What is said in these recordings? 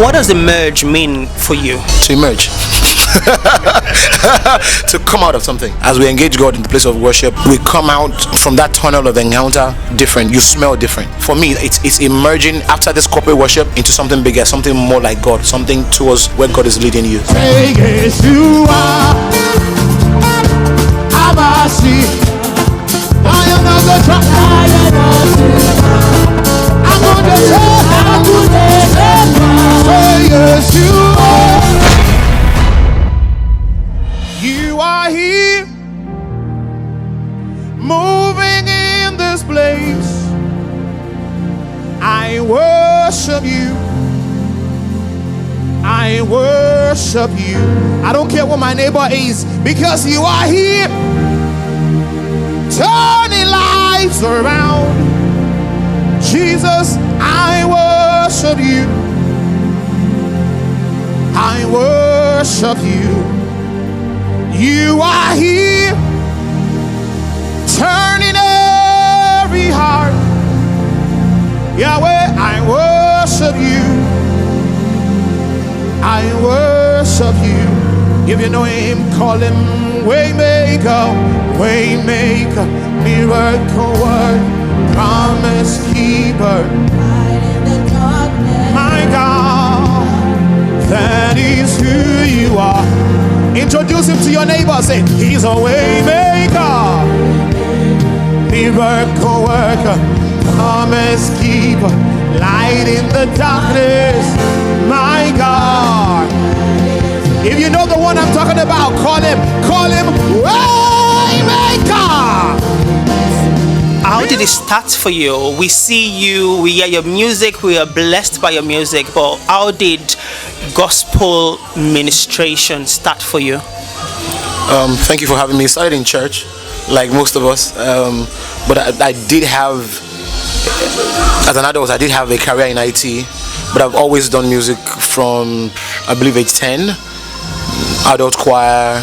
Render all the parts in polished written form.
What does emerge mean for you? To emerge. To come out of something. As we engage God in the place of worship, we come out from that tunnel of encounter different. You smell different. For me, it's emerging after this corporate worship into something bigger, something more like God, something towards where God is leading you. Yes, you are. I am not the trap. I'm going to say yes, you are. You are here, moving in this place. I worship you. I worship you. I don't care what my neighbor is, because you are here, turning lives around. Jesus, I worship you. I worship you. You are here, turning every heart. Yahweh, I worship you. I worship you. If you know him, call him Waymaker, Waymaker, miracle work, promise keeper. My God, that is who you are. Introduce him to your neighbor. Say, he's a Waymaker, miracle worker, promise keeper, light in the darkness. My God. If you know the one I'm talking about, call him Waymaker. How did it start for you? We see you, we hear your music, we are blessed by your music, but how did gospel ministration start for you? Thank you for having me. Started in church, like most of us, but I did have, as an adult, I did have a career in IT, but I've always done music from, I believe, age 10. Adult choir,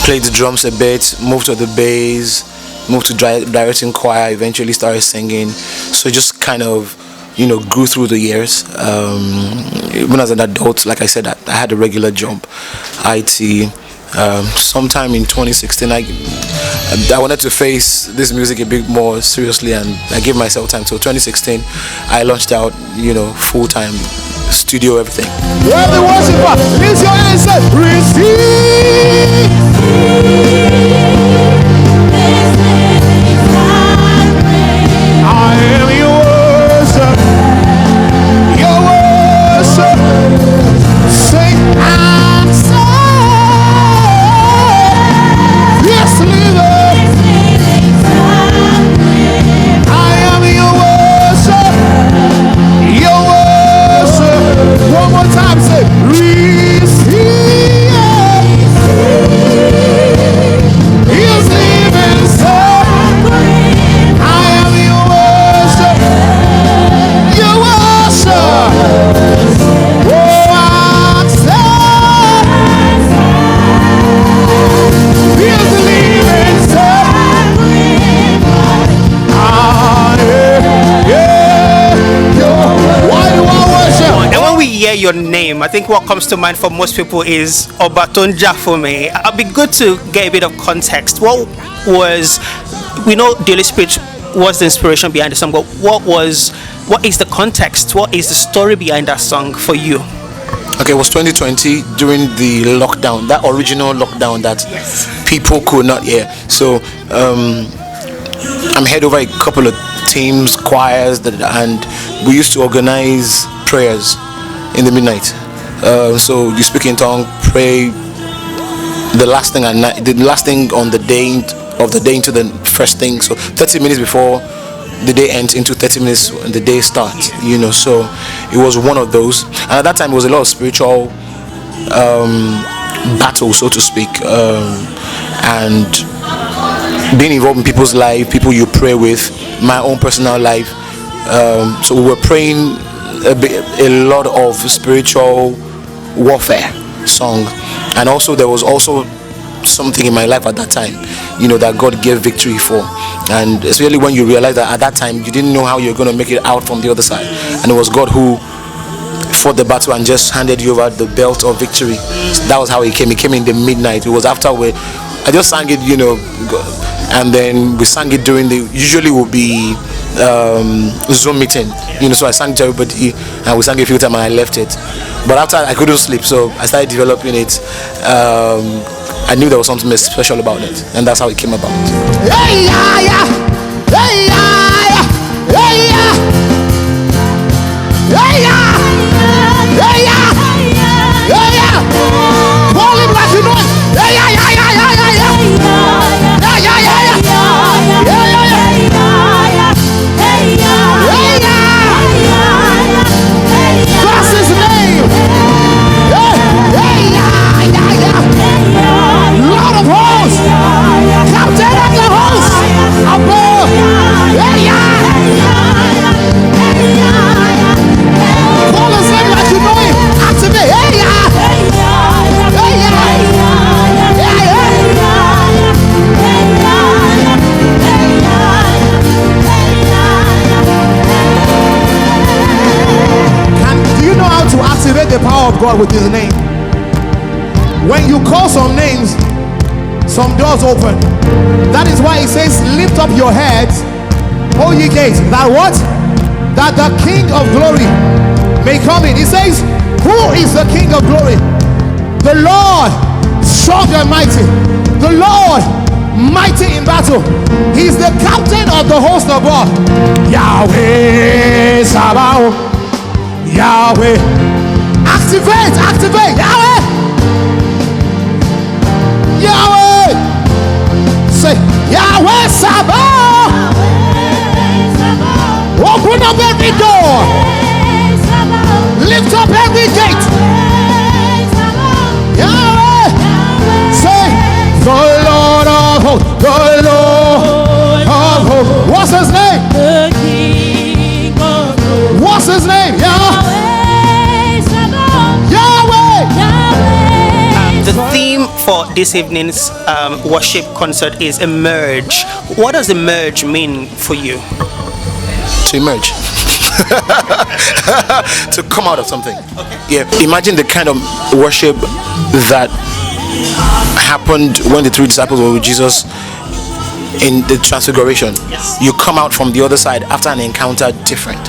played the drums a bit, moved to the bass, moved to directing choir, eventually started singing. So just kind of, grew through the years. Even as an adult, like I said, I had a regular job, IT. Sometime in 2016, I wanted to face this music a bit more seriously, and I gave myself time. So 2016, I launched out, full-time studio, everything. Where the worshiper, lift your hands and say, receive. I am your worship, your worship. Sing and say, yes, leader. I am your worship, your worship. One more time, say, receive. He's living inside. I am your worship, your worship. Oh, I'm sad. He's living inside. Ah, yeah. Why do I worship? And when we hear your name, I think what comes to mind for most people is Obaton Jafome. It'd be good to get a bit of context. We know the Holy Spirit was the inspiration behind the song, but what is the context? What is the story behind that song for you? Okay, it was 2020 during the lockdown, that original lockdown that people could not hear. So I'm head over a couple of teams, choirs, and we used to organize prayers in the midnight. So you speak in tongue, pray the last thing at night, the last thing on the day of the day into the first thing. So 30 minutes before the day ends into 30 minutes when the day starts. So it was one of those. And at that time it was a lot of spiritual battle, so to speak, and being involved in people's life, people you pray with, my own personal life. So we were praying a lot of spiritual warfare songs, and also there was also something in my life at that time, that God gave victory for. And especially when you realize that at that time you didn't know how you're going to make it out from the other side, and it was God who fought the battle and just handed you over the belt of victory. That was how he came. He came in the midnight. It was after I just sang it, and then we sang it during usually will be Zoom meeting, so I sang it to everybody and we sang it a few times and I left it. But after I couldn't sleep, so I started developing it. I knew there was something special about it, and that's how it came about. Hey, yeah, yeah. Hey, yeah, yeah. Hey, yeah. Hey, yeah. Hey, yeah. Hey, yeah. Call him like you know it. Hey, yeah, yeah, yeah, yeah, yeah, yeah. Yeah, yeah, yeah, yeah. Yeah, yeah, yeah. That's his name. Hey, hey, yeah, yeah, yeah. Lord of hosts, Captain of the hosts, above. Hey, yeah. Call his name like you know him. Activate. Hey, yeah. Hey, yeah. Hey, yeah. Do you know how to activate the power of God with his name? When you call some names, some doors open. That is why he says, lift up your heads, O ye gates, that what? That the King of glory may come in. He says, who is the King of glory? The Lord, strong and mighty. The Lord, mighty in battle. He's the captain of the host of war. Yahweh Sabaoth. Yahweh. Activate, activate. Yahweh. Yahweh. Say, Yahweh Sabaoth. Open up every door. Lift up every gate. Yahweh. Say, the Lord of hosts. The Lord of hosts. What's his name? The King of glory. What's his name? Yahweh. The theme for this evening's worship concert is emerge. What does emerge mean for you? To emerge. To come out of something. Okay. Yeah. Imagine the kind of worship that happened when the three disciples were with Jesus in the transfiguration. Yes. You come out from the other side after an encounter different.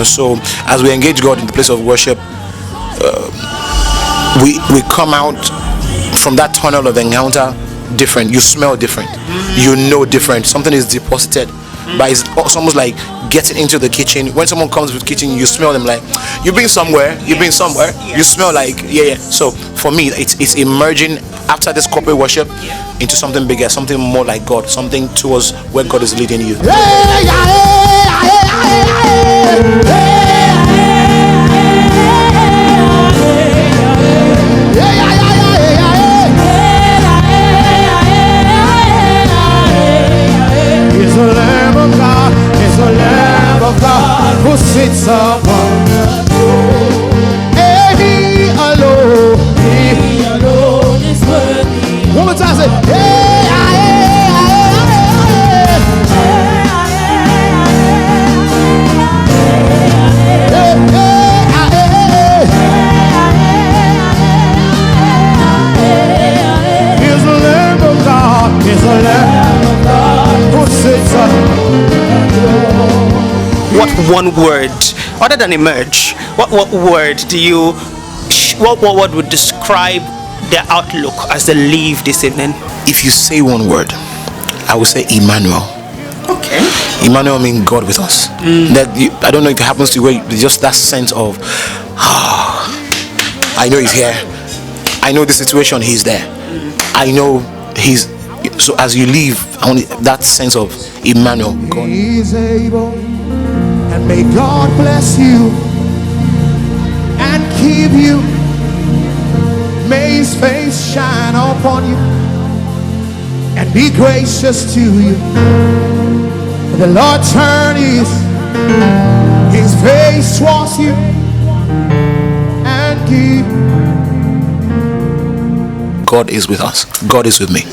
So as we engage God in the place of worship, we come out from that tunnel of encounter different. You smell different. You know different. Something is deposited. But it's almost like getting into the kitchen. When someone comes with kitchen, you smell them like you've been somewhere. You've been somewhere. You smell like yeah. So for me, it's emerging after this corporate worship into something bigger, something more like God, something towards where God is leading you. The Lamb of God is the Lamb of God who sits upon the throne. And He alone is worthy. One more time, say, He's the Lamb of God, He's the Lamb of God who sits upon the throne. What one word, other than emerge, what word do you, what word would describe their outlook as they leave this evening? If you say one word, I would say Emmanuel. Okay. Emmanuel means God with us. I don't know if it happens to you where just that sense of, I know He's here. I know the situation, He's there. I know He's. So as you leave, I want that sense of Emmanuel. God. He is able, and may God bless you and keep you. May His face shine upon you and be gracious to you. The Lord turn His face towards you and keep. God is with us. God is with me.